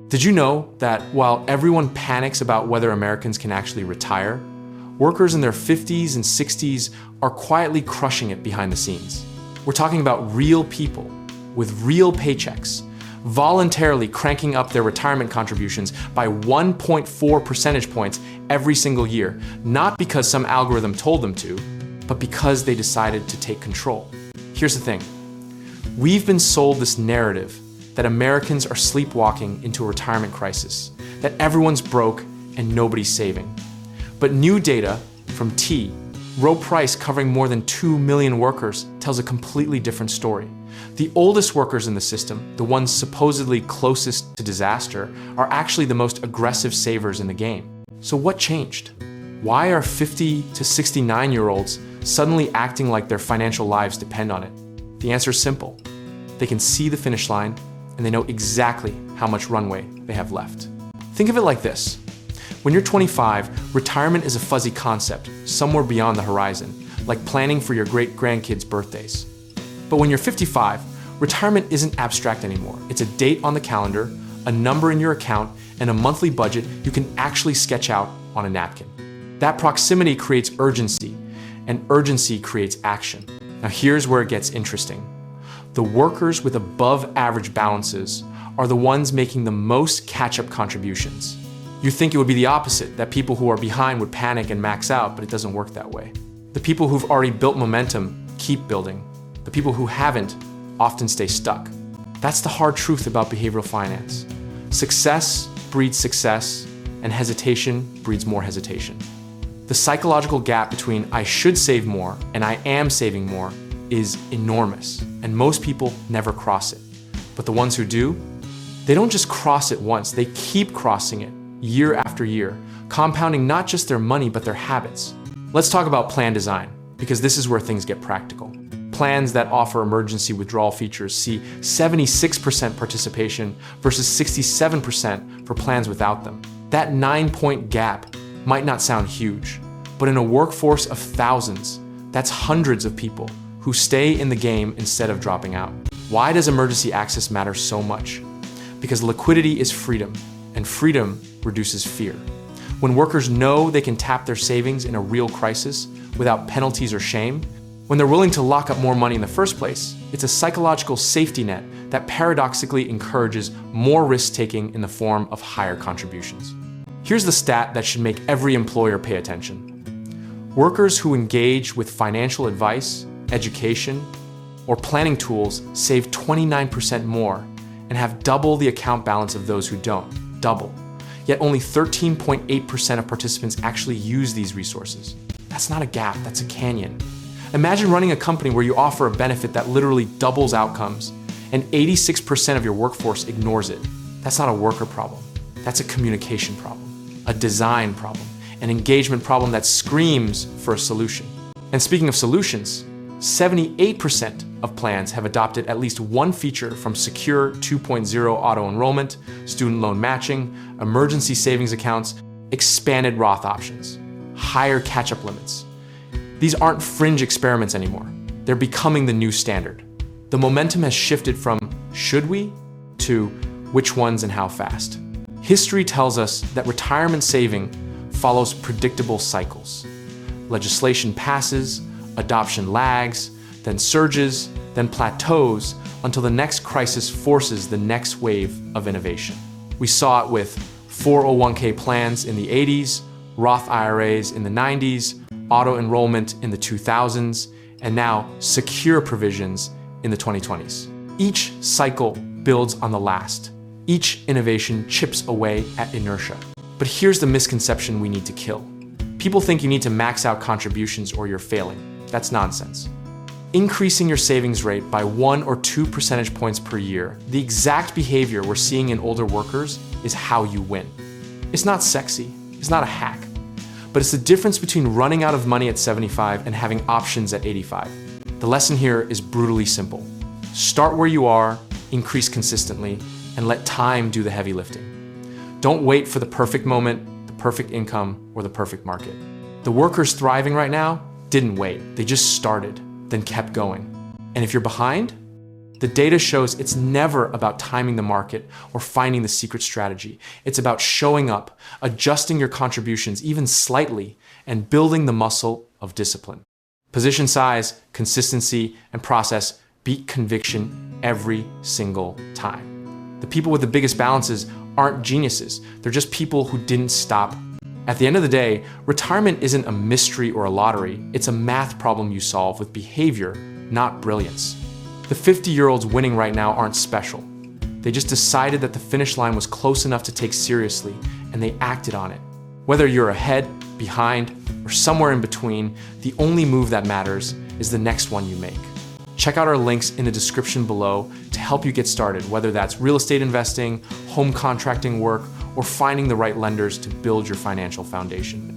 Did you know that while everyone panics about whether Americans can actually retire, workers in their 50s and 60s are quietly crushing it behind the scenes? We're talking about real people with real paychecks, voluntarily cranking up their retirement contributions by 1.4 percentage points every single year, not because some algorithm told them to, but because they decided to take control. Here's the thing. We've been sold this narrative that Americans are sleepwalking into a retirement crisis, that everyone's broke and nobody's saving. But new data from Rowe Price, covering more than 2 million workers, tells a completely different story. The oldest workers in the system, the ones supposedly closest to disaster, are actually the most aggressive savers in the game. So what changed? Why are 50 to 69-year-olds suddenly acting like their financial lives depend on it? The answer is simple. They can see the finish line, and they know exactly how much runway they have left. Think of it like this. When you're 25, retirement is a fuzzy concept, somewhere beyond the horizon, like planning for your great-grandkids' birthdays. But when you're 55, retirement isn't abstract anymore. It's a date on the calendar, a number in your account, and a monthly budget you can actually sketch out on a napkin. That proximity creates urgency, and urgency creates action. Now here's where it gets interesting. The workers with above-average balances are the ones making the most catch-up contributions. You think it would be the opposite, that people who are behind would panic and max out, but it doesn't work that way. The people who've already built momentum keep building. The people who haven't often stay stuck. That's the hard truth about behavioral finance. Success breeds success, and hesitation breeds more hesitation. The psychological gap between I should save more and I am saving more is enormous, and most people never cross it. But the ones who do, they don't just cross it once, they keep crossing it year after year, compounding not just their money, but their habits. Let's talk about plan design, because this is where things get practical. Plans that offer emergency withdrawal features see 76% participation versus 67% for plans without them. That 9-point gap might not sound huge, but in a workforce of thousands, that's hundreds of people who stay in the game instead of dropping out. Why does emergency access matter so much? Because liquidity is freedom, and freedom reduces fear. When workers know they can tap their savings in a real crisis without penalties or shame, when they're willing to lock up more money in the first place, it's a psychological safety net that paradoxically encourages more risk-taking in the form of higher contributions. Here's the stat that should make every employer pay attention. Workers who engage with financial advice, education, or planning tools save 29% more and have double the account balance of those who don't. Double. Yet only 13.8% of participants actually use these resources. That's not a gap, that's a canyon. Imagine running a company where you offer a benefit that literally doubles outcomes and 86% of your workforce ignores it. That's not a worker problem. That's a communication problem, a design problem, an engagement problem that screams for a solution. And speaking of solutions, 78% of plans have adopted at least one feature from Secure 2.0 auto-enrollment, student loan matching, emergency savings accounts, expanded Roth options, higher catch-up limits. These aren't fringe experiments anymore. They're becoming the new standard. The momentum has shifted from should we to which ones and how fast. History tells us that retirement saving follows predictable cycles. Legislation passes, adoption lags, then surges, then plateaus until the next crisis forces the next wave of innovation. We saw it with 401k plans in the 80s, Roth IRAs in the 90s, auto-enrollment in the 2000s, and now secure provisions in the 2020s. Each cycle builds on the last. Each innovation chips away at inertia. But here's the misconception we need to kill. People think you need to max out contributions or you're failing. That's nonsense. Increasing your savings rate by 1 or 2 percentage points per year, the exact behavior we're seeing in older workers, is how you win. It's not sexy, it's not a hack, but it's the difference between running out of money at 75 and having options at 85. The lesson here is brutally simple. Start where you are, increase consistently, and let time do the heavy lifting. Don't wait for the perfect moment, the perfect income, or the perfect market. The workers thriving right now didn't wait. They just started, then kept going. And if you're behind, The data shows it's never about timing the market or finding the secret strategy. It's about showing up, adjusting your contributions even slightly, and building the muscle of discipline. Position size, consistency, and process beat conviction every single time. The people with the biggest balances aren't geniuses. They're just people who didn't stop. At the end of the day, retirement isn't a mystery or a lottery. It's a math problem you solve with behavior, not brilliance. The 50-year-olds winning right now aren't special. They just decided that the finish line was close enough to take seriously, and they acted on it. Whether you're ahead, behind, or somewhere in between, the only move that matters is the next one you make. Check out our links in the description below to help you get started, whether that's real estate investing, home contracting work, or finding the right lenders to build your financial foundation.